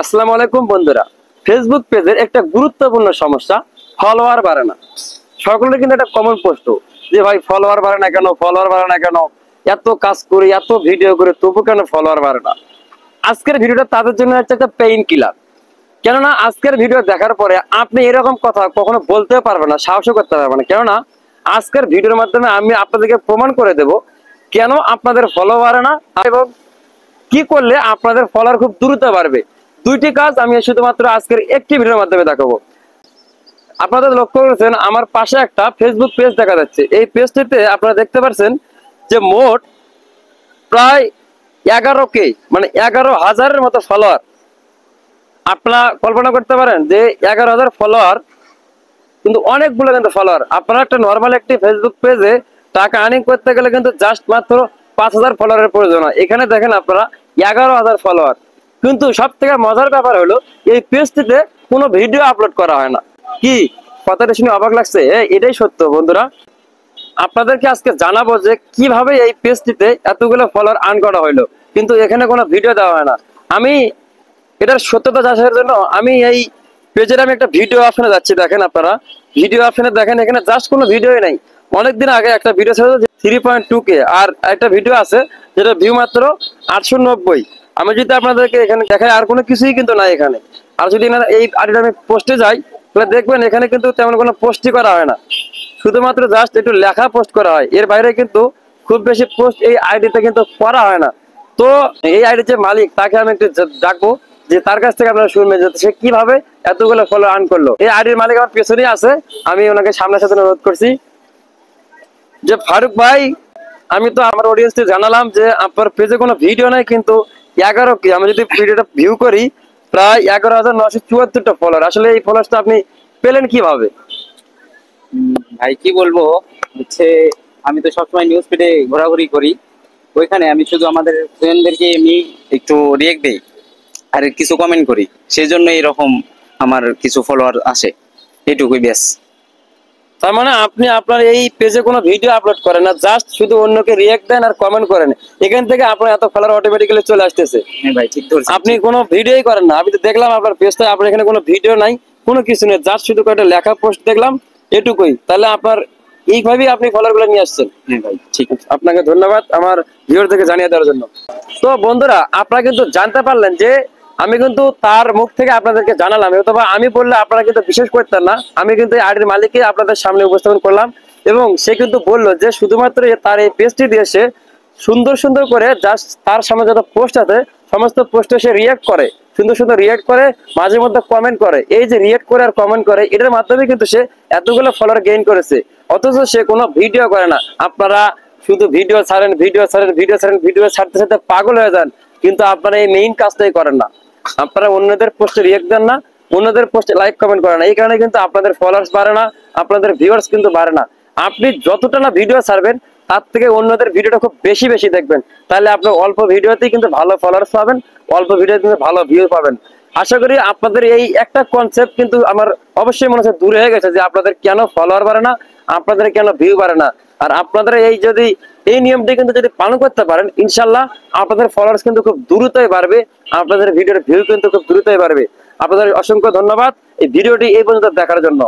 আসসালামু আলাইকুম বন্ধুরা। ফেসবুক পেজের একটা গুরুত্বপূর্ণ সমস্যা ফলোয়ার বাড়ে না। সকলের কিন্তু একটা কমন প্রশ্ন যে ভাই ফলোয়ার বাড়ে না কেন, ফলোয়ার বাড়ে না কেন, এত কাজ করি এত ভিডিও করে তবু কেন ফলোয়ার বাড়ে না। আজকের ভিডিওটা তাদের জন্য হচ্ছে একটা পেইন কিলার। কেননা আজকের ভিডিও দেখার পরে আপনি এরকম কথা কখনো বলতে পারবেন না, সাহসও করতে পারবেন না। কেননা আজকের ভিডিওর মাধ্যমে আমি আপনাদেরকে প্রমাণ করে দেব কেন আপনাদের ফলো বাড়ে না এবং কি করলে আপনাদের ফলোয়ার খুব দ্রুত বাড়বে। দুইটি কাজ আমি শুধুমাত্র আজকের একটি ভিডিওর মাধ্যমে দেখাবো। আপনাদের লক্ষ্য করেছেন আমার পাশে একটা ফেসবুক পেজ দেখা যাচ্ছে। এই পেজটিতে আপনারা দেখতে পাচ্ছেন যে মোট প্রায় 11K মানে 11,000-এর মতো ফলোয়ার। আপনারা কল্পনা করতে পারেন যে 11,000 ফলোয়ার কিন্তু অনেকগুলো কিন্তু ফলোয়ার। আপনারা একটা নর্মাল একটি ফেসবুক পেজে টাকা আর্নিং করতে গেলে কিন্তু জাস্ট মাত্র 5,000 ফলোয়ারের প্রয়োজন হয়। এখানে দেখেন আপনারা 11,000 ফলোয়ার। কিন্তু সব থেকে মজার ব্যাপার হলো এই পেজটিতে কোনো ভিডিও আপলোড করা হয় না। কি কথাটা শুনে অবাক লাগছে? এটাই সত্য বন্ধুরা। আপনাদেরকে আজকে জানাবো যে কিভাবে এই পেজটিতে এতগুলো ফলোয়ার আর্ন করা হলো কিন্তু এখানে কোনো ভিডিও দেওয়া হয় না। আমি এটার সত্যতা যাচাইয়ের জন্য আমি এই পেজের আমি একটা ভিডিও অপশনে যাচ্ছি। দেখেন আপনারা ভিডিও অপশনে দেখেন এখানে জাস্ট কোনো ভিডিওই নাই। অনেকদিন আগে একটা ভিডিও ছিল 3.2K আর একটা ভিডিও আছে যেটা ভিউ মাত্র 890। আমি যদি আপনাদেরকে এখানে দেখাই আর কোনো কিছুই কিন্তু নাই এখানে। আর যদি এই আইডিটা আমি পোস্টে যাই তাহলে দেখবেন এখানে কিন্তু তেমন কোনো পোস্টই করা হয় না, শুধুমাত্র জাস্ট একটু লেখা পোস্ট করা হয়। এর বাইরে কিন্তু খুব বেশি পোস্ট এই আইডিতে কিন্তু করা হয় না। তো এই আইডির যে মালিক তাকে আমি একটু ডাকবো যে তার কাছ থেকে আপনারা শুনবেন যে সে কিভাবে এতগুলো ফলো আর্ন করলো। এই আইডির মালিক আমার পেছনেই আছে, আমি ওনাকে সামনের সাথে অনুরোধ করছি যে ফারুক ভাই, আমি তো আমার অডিয়েন্সকে জানালাম যে আপনার পেজে কোনো ভিডিও নাই কিন্তু 11K আমি যদি ভিডিওটা ভিউ করি প্রায় 11,974টা ফলোয়ার। আসলে এই ফলোয়ারটা আপনি পেলেন কিভাবে? ভাই কি বলবো, হচ্ছে আমি তো সবসময় নিউজ ফিডে ঘোরাঘুরি করি। ওইখানে আমি শুধু আমাদের ফ্রেন্ডদেরকে আমি একটু রিয়েক্ট দেই আর কিছু কমেন্ট করি, সেই জন্য এরকম আমার কিছু ফলোয়ার আসে, এইটুকুই ব্যাস। তার মানে আপনি আপনার এই পেজে কোনো ভিডিও আপলোড করেন না, জাস্ট শুধু অন্যকে রিয়েক্ট দেন আর কমেন্ট করেন। এখান থেকে আপনার এত ফলোয়ার অটোমেটিক্যালি চলে আসতেছে। হ্যাঁ ভাই ঠিক ধরছেন। আপনি কোনো ভিডিওই করেন না। আমি তো দেখলাম আপনার পেজটা, আপনার এখানে কোনো ভিডিও নাই, কোনো কিছু নেই, জাস্ট শুধু কয়েকটা লেখা পোস্ট দেখলাম, এটুকুই। তাহলে আপনার এইভাবেই আপনি ফলোয়ার গুলো নিয়ে আসছেন। হ্যাঁ ভাই ঠিক। আপনাকে ধন্যবাদ আমার ভিউয়ার থেকে জানিয়ে দেওয়ার জন্য। তো বন্ধুরা আপনারা কিন্তু জানতে পারলেন যে আমি কিন্তু তার মুখ থেকে আপনাদেরকে জানালাম, অথবা আমি বললে আপনারা কিন্তু বিশেষ করতেন না। আমি কিন্তু এই আইডির মালিককে আপনাদের সামনে উপস্থাপন করলাম এবং সে কিন্তু বললো যে শুধুমাত্র তার এই পেজটি দিয়ে সে সুন্দর সুন্দর করে জাস্ট তার সামনে যত পোস্ট আছে সমস্ত পোস্টে সে রিয়েক্ট করে, সুন্দর সুন্দর রিয়েক্ট করে, মাঝে মধ্যে কমেন্ট করে। এই যে রিয়েক্ট করে আর কমেন্ট করে এটার মাধ্যমে কিন্তু সে এতগুলো ফলোয়ার গেইন করেছে, অথচ সে কোনো ভিডিও করে না। আপনারা শুধু ভিডিও ছাড়েন, ভিডিও ছাড়েন, ভিডিও ছাড়েন, ভিডিও ছাড়তে ছাড়তে পাগল হয়ে যান, কিন্তু আপনারা এই মেইন কাজটাই করেন না। আপনারা অন্যদের পোস্টে রিয়েক্ট দেন না, অন্যদের পোস্টে লাইক কমেন্ট করেন না। এই কারণে কিন্তু আপনাদের ফলোয়ার্স বাড়ে না, আপনাদের ভিউয়ার্স কিন্তু বাড়ে না। আপনি যতটা না ভিডিও ছাড়বেন তার থেকে অন্যদের ভিডিওটা খুব বেশি বেশি দেখবেন, তাহলে আপনি অল্প ভিডিওতেই কিন্তু ভালো ফলোয়ার্স পাবেন, অল্প ভিডিওতে কিন্তু ভালো ভিউ পাবেন। আশা করি আপনাদের এই একটা কনসেপ্ট কিন্তু আমার অবশ্যই মনে হচ্ছে দূর হয়ে গেছে যে আপনাদের কেন ফলোয়ার বাড়ে না, আপনাদের কেন ভিউ বাড়ে না। আর আপনাদের এই যদি এই নিয়মটি কিন্তু যদি পালন করতে পারেন ইনশাল্লাহ আপনাদের ফলোয়ার্স কিন্তু খুব দ্রুতই বাড়বে, আপনাদের ভিডিওর ভিউ কিন্তু খুব দ্রুতই বাড়বে। আপনাদের অসংখ্য ধন্যবাদ এই ভিডিওটি এই পর্যন্ত দেখার জন্য।